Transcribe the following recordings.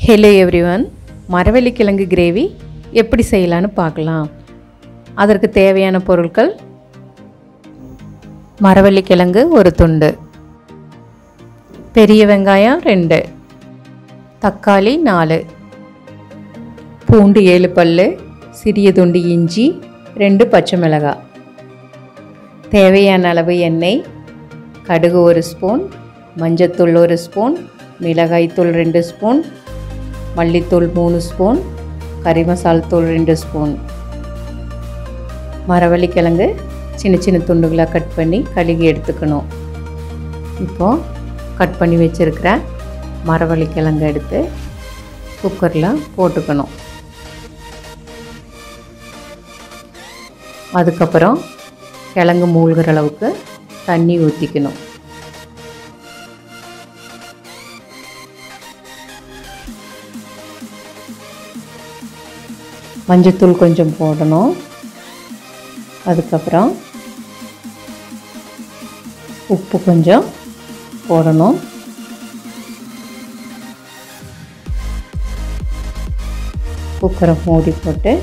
Hello everyone, மரவள்ளி கிழங்கு gravy எப்படி செய்யலான்னு பார்க்கலாம். அதற்கு தேவையான பொருட்கள்: மரவள்ளி கிழங்கு ஒரு துண்டு, பெரிய வெங்காயம் 2, தக்காளி 4, பூண்டு 7 பல்லு, சிறிய துண்டு இஞ்சி, 2 பச்சை மிளகாய், தேவையான அளவு எண்ணெய், கடுகு 1 ஸ்பூன், மஞ்சத்தூள் 1 ஸ்பூன், மிளகாய்த்தூள் 2 ஸ்பூன், மல்லித்தூள் 3 ஸ்பூன், கறி மசால் தூள் 2 ஸ்பூன். மரவள்ளி கிழங்கு சின்ன சின்ன துண்டுகளாக கட் பண்ணி கழுகி எடுத்துக்கணும். இப்போது கட் பண்ணி வச்சுருக்கிற மரவள்ளி கிழங்கு எடுத்து குக்கரில் போட்டுக்கணும். அதுக்கப்புறம் கிழங்கு மூழ்கிற அளவுக்கு தண்ணி ஊற்றிக்கணும். மஞ்சத்தூள் கொஞ்சம் போடணும். அதுக்கப்புறம் உப்பு கொஞ்சம் போடணும். குக்கரை மூடி போட்டு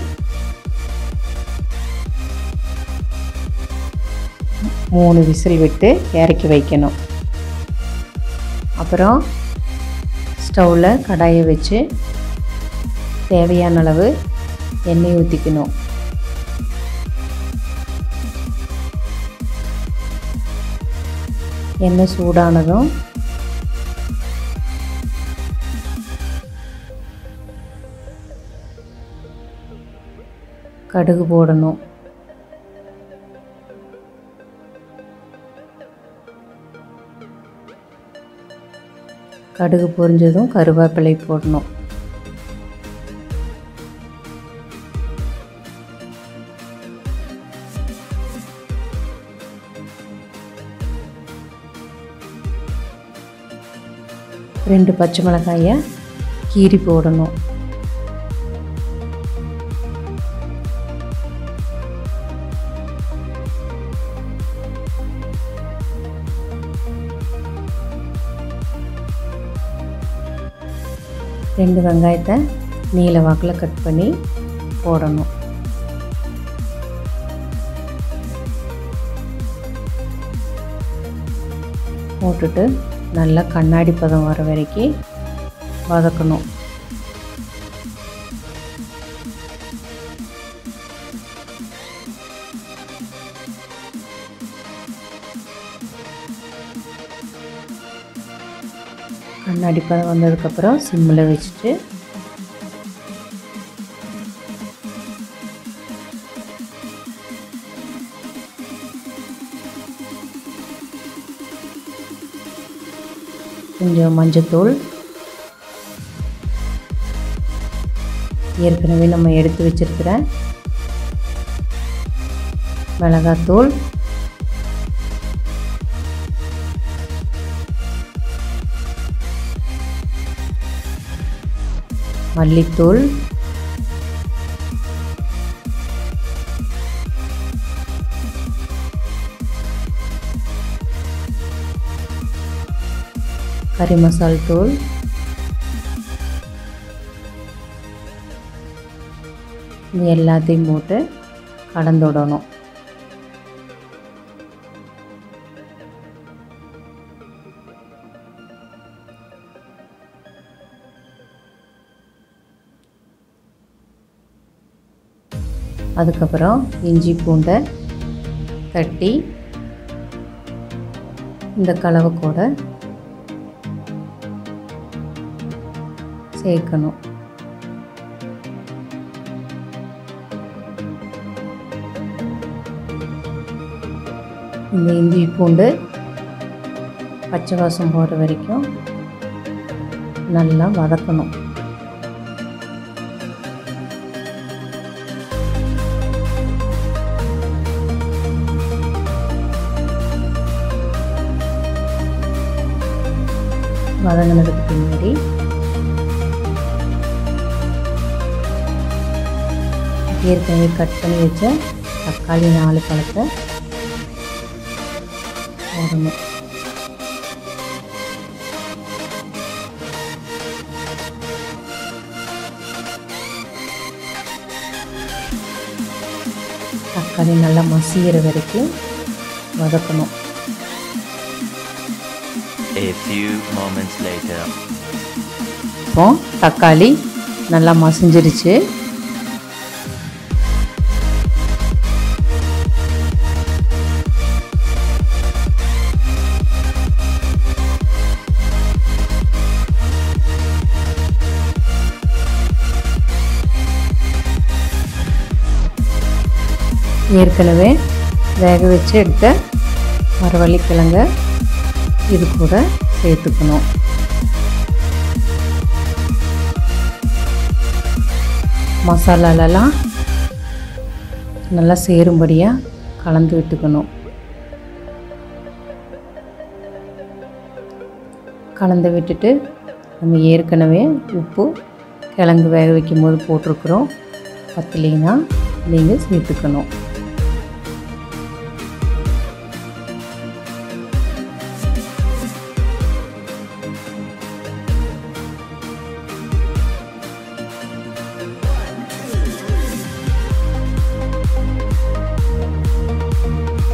3 விசில் விட்டு இறக்கி வைக்கணும். அப்புறம் ஸ்டவ்வில் கடாயை வச்சு தேவையான அளவு எண்ணெய் ஊற்றிக்கணும். எண்ணெய் சூடானதும் கடுகு போடணும். கடுகு பொரிஞ்சதும் கருவேப்பிலை போடணும். ரெண்டு பச்சை மிளகாயை கீறி போடணும். ரெண்டு வெங்காயத்தை நீல வாக்கில் கட் பண்ணி போடணும். போட்டுட்டு நல்லா கண்ணாடி பதம் வர வரைக்கும் வதக்கணும். கண்ணாடி பதம் வந்ததுக்கப்புறம் சிம்மில் வச்சுட்டு கொஞ்சம் மஞ்சத்தூள், ஏற்கனவே நம்ம எடுத்து வச்சிருக்கிற மிளகாத்தூள், மல்லித்தூள், கறி மசால் தூள், இது எல்லாத்தையும் போட்டு கலந்து விடணும். அதுக்கப்புறம் இஞ்சி பூண்டை தட்டி இந்த கலவை கூட சேர்க்கணும். இந்த இஞ்சி பூண்டு பச்சை வாசம் போகிற வரைக்கும் நல்லா வதக்கணும். வதங்கினதுக்கு பின்னாடி ஏற்கனவே கட் பண்ணி வச்ச தக்காளி 4 பழத்தை போடணும். தக்காளி நல்லா மசிகிற வரைக்கும் வதக்கணும். A few moments later. இப்போ தக்காளி நல்லா மசிஞ்சிருச்சு. ஏற்கனவே வேக வச்சு எடுத்த மரவள்ளி கிழங்க இது கூட சேர்த்துக்கணும். மசாலாலெல்லாம் நல்லா சேரும்படியாக கலந்து விட்டுக்கணும். கலந்து விட்டுட்டு நம்ம ஏற்கனவே உப்பு கிழங்கு வேக வைக்கும் போது போட்டிருக்கிறோம். பத்தலைன்னா நீங்கள் சேர்த்துக்கணும்.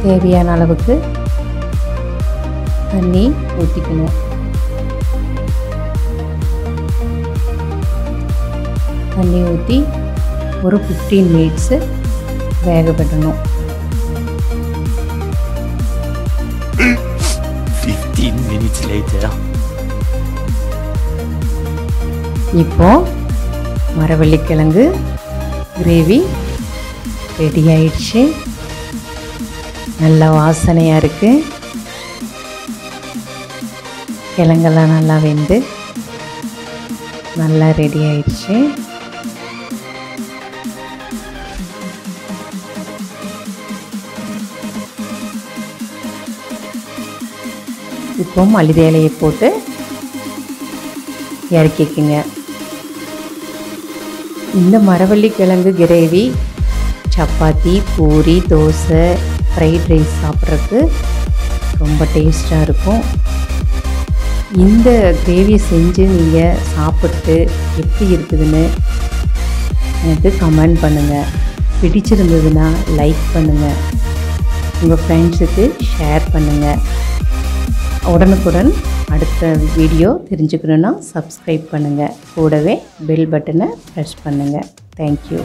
தேவையான அளவுக்கு தண்ணி ஊற்றிக்கணும். தண்ணி ஊற்றி ஒரு 15 மினிட்ஸு வேக விடணும். 15 minutes later. இப்போ மரவள்ளி கிழங்கு கிரேவி ரெடி ஆயிடுச்சு. நல்ல வாசனையாக இருக்குது. கிழங்கெல்லாம் நல்லா வெந்து நல்லா ரெடி ஆயிடுச்சு. இப்போ மல்லிகை இலையை போட்டு இறக்கிக்குங்க. இந்த மரவள்ளி கிழங்கு gravy chapati, puri, dosa, fried rice சாப்பிட்றதுக்கு ரொம்ப டேஸ்ட்டாக இருக்கும். இந்த கிரேவியை செஞ்சு நீங்கள் சாப்பிட்டு எப்படி இருக்குதுன்னு எனக்கு கமெண்ட் பண்ணுங்கள். பிடிச்சிருந்ததுன்னா லைக் பண்ணுங்கள். உங்கள் ஃப்ரெண்ட்ஸுக்கு ஷேர் பண்ணுங்கள். உடனுக்குடன் அடுத்த வீடியோ தெரிஞ்சுக்கணுன்னா சப்ஸ்கிரைப் பண்ணுங்கள். கூடவே பெல் பட்டனை ப்ரெஸ் பண்ணுங்கள். தேங்க்யூ.